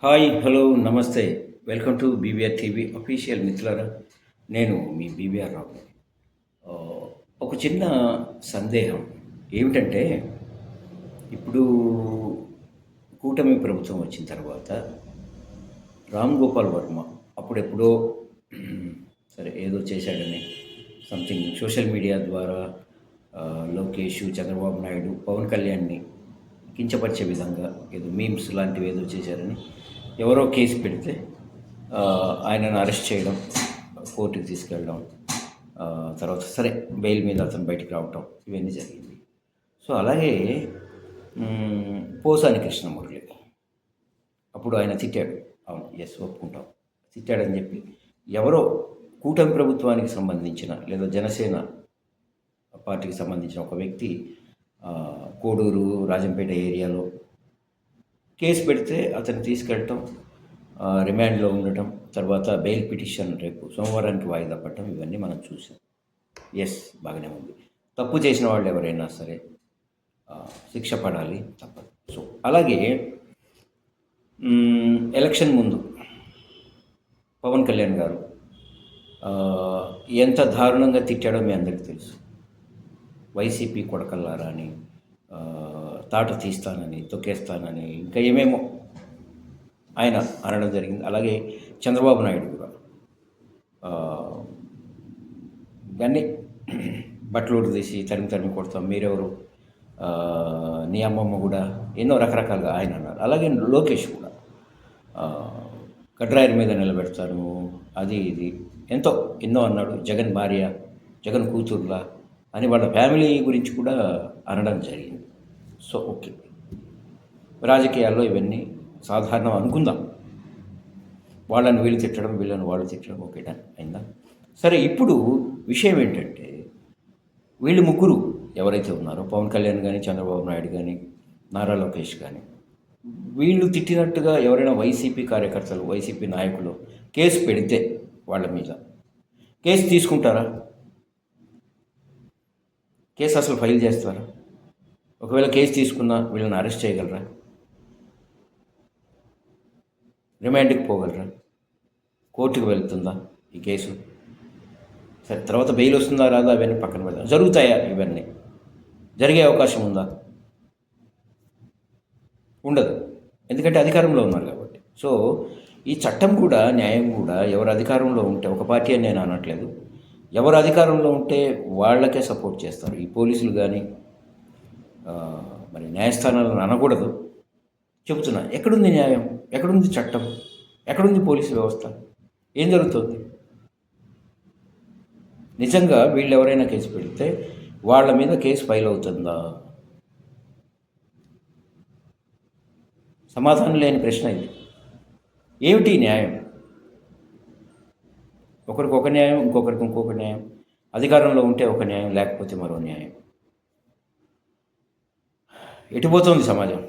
Hi, hello, నమస్తే. Welcome to BVR TV official మిత్రులారా. నేను మీ బీవీఆర్ రావు. ఆహ్, ఒక చిన్న సందేహం ఏమిటంటే, ఇప్పుడు కూటమి ప్రభుత్వం వచ్చిన తర్వాత రామ్ గోపాల్ వర్మ అప్పుడెప్పుడో సరే ఏదో చేశాడని సంథింగ్ సోషల్ మీడియా ద్వారా లోకేష్, చంద్రబాబు నాయుడు, పవన్ కళ్యాణ్‌ని కించపరిచే విధంగా ఏదో మీమ్స్ లాంటివి ఏదో చేశారని ఎవరో కేసు పెడితే ఆయనను అరెస్ట్ చేయడం, కోర్టుకి తీసుకెళ్ళడం, తర్వాత సరే బెయిల్ మీద అతను బయటికి రావటం ఇవన్నీ జరిగింది. సో అలాగే పోసాని కృష్ణమురళి అప్పుడు ఆయన తిట్టాడు. అవును, ఎస్, ఒప్పుకుంటాం, తిట్టాడని చెప్పి ఎవరో కూటమి ప్రభుత్వానికి సంబంధించిన లేదా జనసేన పార్టీకి సంబంధించిన ఒక వ్యక్తి కోడూరు, రాజంపేట ఏరియాలో కేసు పెడితే అతను తీసుకెళ్ళటం, రిమాండ్లో ఉండటం, తర్వాత బెయిల్ పిటిషన్ రేపు సోమవారానికి వాయిదా పడటం ఇవన్నీ మనం చూసాం. ఎస్, బాగానే ఉంది. తప్పు చేసిన వాళ్ళు ఎవరైనా సరే శిక్ష పడాలి, తప్పదు. సో అలాగే ఎలక్షన్ ముందు పవన్ కళ్యాణ్ గారు ఎంత దారుణంగా తిట్టాడో మీ అందరికీ తెలుసు. వైసీపీ కొడకల్లారా అని, తాట తీస్తానని, తొక్కేస్తానని, ఇంకా ఏమేమో ఆయన అనడం జరిగింది. అలాగే చంద్రబాబు నాయుడు కూడా దాన్ని బట్టలు తీసి తరిమి తరిమి కొడతాం, మీరెవరు, నీ అమ్మమ్మ కూడా, ఎన్నో రకరకాలుగా ఆయన అన్నారు. అలాగే లోకేష్ కూడా కడ్రాయర్ మీద నిలబెడతాను, అది ఇది ఎన్నో అన్నాడు. జగన్ భార్య, జగన్ కూతుర్లా అని వాళ్ళ ఫ్యామిలీ గురించి కూడా అనడం జరిగింది. సో ఓకే, రాజకీయాల్లో ఇవన్నీ సాధారణం అనుకుందాం. వాళ్ళని వీళ్ళు తిట్టడం, వీళ్ళని వాళ్ళు తిట్టడం ఓకేటా అయిందా? సరే, ఇప్పుడు విషయం ఏంటంటే, వీళ్ళు ముగ్గురు ఎవరైతే ఉన్నారో పవన్ కళ్యాణ్ కానీ, చంద్రబాబు నాయుడు కానీ, నారా లోకేష్ కానీ, వీళ్ళు తిట్టినట్టుగా ఎవరైనా వైసీపీ కార్యకర్తలు, వైసీపీ నాయకులు కేసు పెడితే వాళ్ళ మీద కేసు తీసుకుంటారా? కేసు అసలు ఫైల్ చేస్తారా? ఒకవేళ కేసు తీసుకున్నా వీళ్ళని అరెస్ట్ చేయగలరా? రిమాండ్కి పోగలరా? కోర్టుకు వెళ్తుందా ఈ కేసు? సరే, తర్వాత బెయిల్ వస్తుందా రాదా అవన్నీ పక్కన పెడతాం. జరుగుతాయా? ఇవన్నీ జరిగే అవకాశం ఉందా? ఉండదు. ఎందుకంటే అధికారంలో ఉన్నారు కాబట్టి. సో ఈ చట్టం కూడా, న్యాయం కూడా ఎవరు అధికారంలో ఉంటే, ఒక పార్టీ అని నేను అనట్లేదు, ఎవరు అధికారంలో ఉంటే వాళ్ళకే సపోర్ట్ చేస్తారు. ఈ పోలీసులు కానీ, మరి న్యాయస్థానాలను అనకూడదు, చెబుతున్నా. ఎక్కడుంది న్యాయం? ఎక్కడుంది చట్టం? ఎక్కడుంది పోలీసు వ్యవస్థ? ఏం జరుగుతుంది? నిజంగా వీళ్ళు ఎవరైనా కేసు పెడితే వాళ్ళ మీద కేసు ఫైల్ అవుతుందా? సమాధానం లేని ప్రశ్న ఇది. ఏమిటి న్యాయం? ఒకరికి ఒక న్యాయం, ఇంకొకరికి ఇంకొక న్యాయం. అధికారంలో ఉంటే ఒక న్యాయం, లేకపోతే మరో న్యాయం. ఎటుపోతుంది సమాజం?